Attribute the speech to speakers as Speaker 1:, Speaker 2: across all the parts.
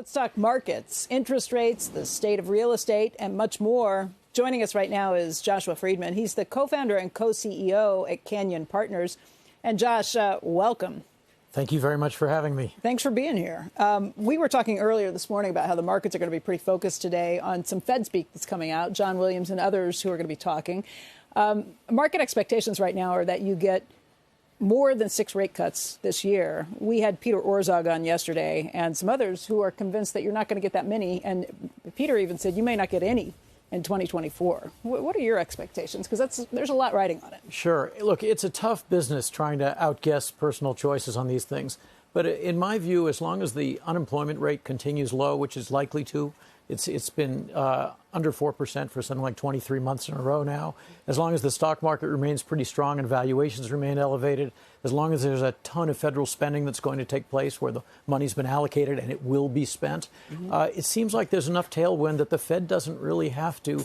Speaker 1: Let's talk markets, interest rates, the state of real estate, and much more. Joining us right now is Joshua Friedman. He's the co-founder and co-CEO at Canyon Partners. And Josh, welcome.
Speaker 2: Thank you very much for having me.
Speaker 1: Thanks for being here. We were talking earlier this morning about how the markets are going to be pretty focused today on some Fed speak that's coming out, John Williams and others who are going to be talking. Market expectations right now are that you get more than 6 rate cuts this year. We had Peter Orszag on yesterday and some others who are convinced that you're not going to get that many. And Peter even said you may not get any in 2024. What are your expectations? Because there's a lot riding on it.
Speaker 2: Sure. Look, it's a tough business trying to outguess personal choices on these things. But in my view, as long as the unemployment rate continues low, which is likely to, it's been under 4% for something like 23 months in a row now. As long as the stock market remains pretty strong and valuations remain elevated, as long as there's a ton of federal spending that's going to take place where the money's been allocated and it will be spent, it seems like there's enough tailwind that the Fed doesn't really have to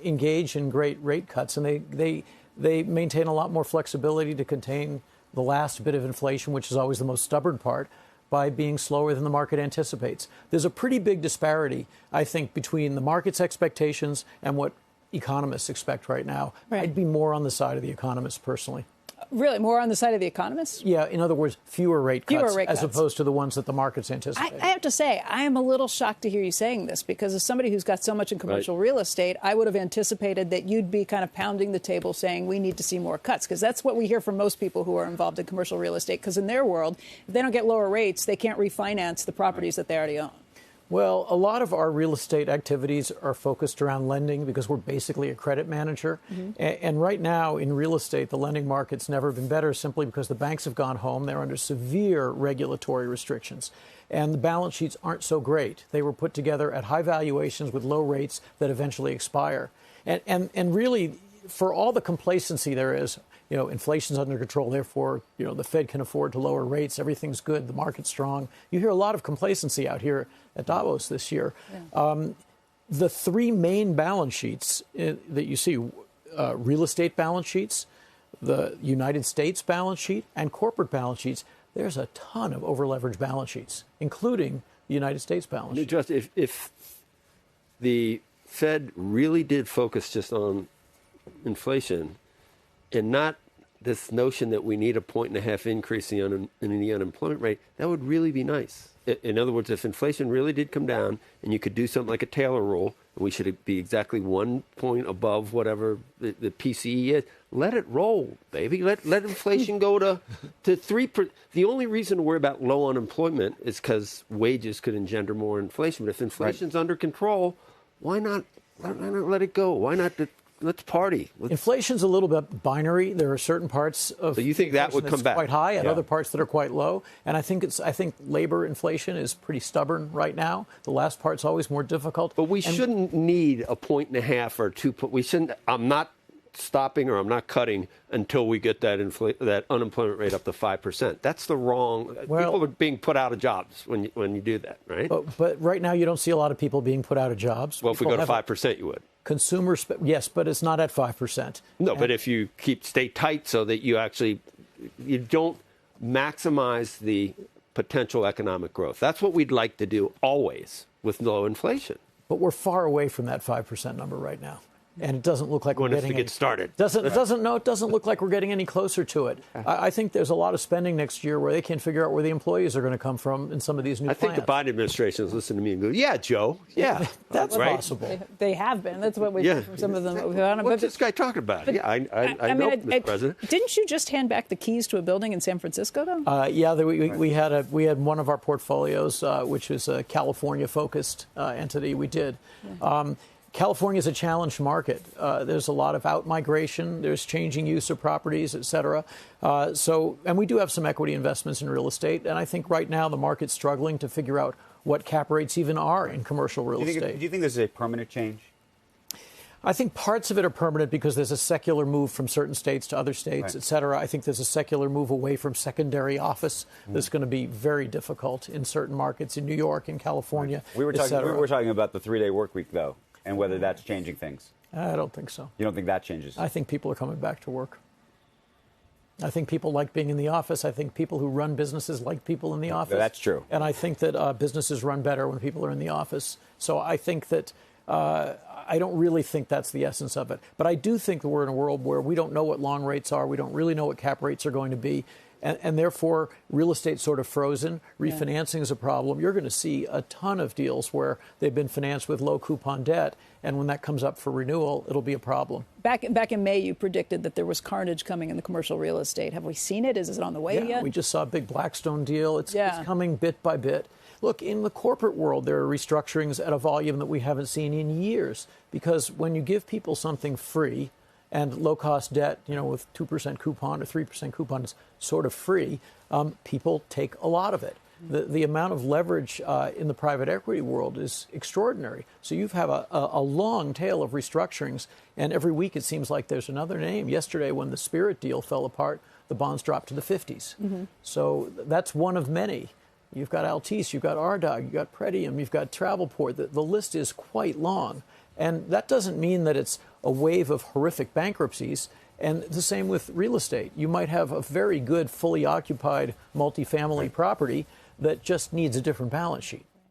Speaker 2: engage in great rate cuts. And they maintain a lot more flexibility to contain the last bit of inflation, which is always the most stubborn part, by being slower than the market anticipates. There's a pretty big disparity, I think, between the market's expectations and what economists expect right now. Right. I'd be more on the side of the economists personally.
Speaker 1: Really? More on the side of the economists?
Speaker 2: Yeah. In other words, fewer rate cuts as opposed to the ones that the market's anticipate.
Speaker 1: I have to say, I am a little shocked to hear you saying this because as somebody who's got so much in commercial real estate, I would have anticipated that you'd be kind of pounding the table saying we need to see more cuts, because that's what we hear from most people who are involved in commercial real estate, because in their world, if they don't get lower rates, they can't refinance the properties that they already own.
Speaker 2: Well, a lot of our real estate activities are focused around lending because we're basically a credit manager. And right now in real estate, the lending market's never been better simply because the banks have gone home. They're under severe regulatory restrictions. And the balance sheets aren't so great. They were put together at high valuations with low rates that eventually expire. And really, for all the complacency there is, inflation's under control, therefore, the Fed can afford to lower rates. Everything's good. The market's strong. You hear a lot of complacency out here at Davos this year. Yeah. The 3 main balance sheets that you see, real estate balance sheets, the United States balance sheet, and corporate balance sheets, there's a ton of over-leveraged balance sheets, including the United States balance sheet.
Speaker 3: Just if the Fed really did focus just on inflation and not this notion that we need a 1.5 increase in the unemployment rate, that would really be nice. In other words, if inflation really did come down and you could do something like a Taylor rule, and we should be exactly 1 point above whatever the PCE is, let it roll, baby. Let inflation go to 3%. The only reason to worry about low unemployment is because wages could engender more inflation. But if inflation's under control, why not let it go? Why not? Let's party.
Speaker 2: Inflation's a little bit binary. There are certain parts of
Speaker 3: so you think that would come back
Speaker 2: quite high, and other parts that are quite low. And I think labor inflation is pretty stubborn right now. The last part's always more difficult.
Speaker 3: But we shouldn't need a 1.5 or 2. We shouldn't. I'm not stopping or I'm not cutting until we get that unemployment rate up to 5%. That's the wrong. People are being put out of jobs when you do that, right?
Speaker 2: But right now you don't see a lot of people being put out of jobs.
Speaker 3: Well, if we go to 5%, you would.
Speaker 2: Yes, but it's not at 5%.
Speaker 3: No, but if you stay tight so that you don't maximize the potential economic growth. That's what we'd like to do always with low inflation.
Speaker 2: But we're far away from that 5% number right now. And it doesn't look like we're getting
Speaker 3: to get started.
Speaker 2: It doesn't look like we're getting any closer to it. I think there's a lot of spending next year where they can't figure out where the employees are going to come from in some of these new plans.
Speaker 3: I think the Biden administration is listening to me and go, "Yeah, Joe, yeah,
Speaker 2: that's right. Possible."
Speaker 1: They have been. That's what we've heard from some of them.
Speaker 3: What's this guy talking about? I know, Mr. President.
Speaker 1: Didn't you just hand back the keys to a building in San Francisco, though?
Speaker 2: We had one of our portfolios, which is a California-focused entity. We did. Yeah. California is a challenged market. There's a lot of out-migration. There's changing use of properties, et cetera. And we do have some equity investments in real estate. And I think right now the market's struggling to figure out what cap rates even are in commercial real estate.
Speaker 4: Do you think this is a permanent change?
Speaker 2: I think parts of it are permanent because there's a secular move from certain states to other states, et cetera. I think there's a secular move away from secondary office that's going to be very difficult in certain markets in New York and California,
Speaker 4: We were talking about the 3-day work week, though, and whether that's changing things.
Speaker 2: I don't think so.
Speaker 4: You don't think that changes?
Speaker 2: I think people are coming back to work. I think people like being in the office. I think people who run businesses like people in the office.
Speaker 4: That's true.
Speaker 2: And I think that businesses run better when people are in the office. So I think that I don't really think that's the essence of it. But I do think that we're in a world where we don't know what long rates are. We don't really know what cap rates are going to be. And therefore, real estate's sort of frozen. Refinancing is a problem. You're going to see a ton of deals where they've been financed with low coupon debt. And when that comes up for renewal, it'll be a problem.
Speaker 1: Back in May, you predicted that there was carnage coming in the commercial real estate. Have we seen it? Is it on the way yet?
Speaker 2: We just saw a big Blackstone deal. It's coming bit by bit. Look, in the corporate world, there are restructurings at a volume that we haven't seen in years. Because when you give people something free, and low-cost debt, with 2% coupon or 3% coupon is sort of free, people take a lot of it. The amount of leverage in the private equity world is extraordinary. So you have a long tail of restructurings, and every week it seems like there's another name. Yesterday, when the Spirit deal fell apart, the bonds dropped to the 50s. So that's one of many. You've got Altice, you've got Ardagh, you've got Pretium, you've got Travelport. The list is quite long. And that doesn't mean that it's a wave of horrific bankruptcies. And the same with real estate. You might have a very good, fully occupied multifamily property that just needs a different balance sheet.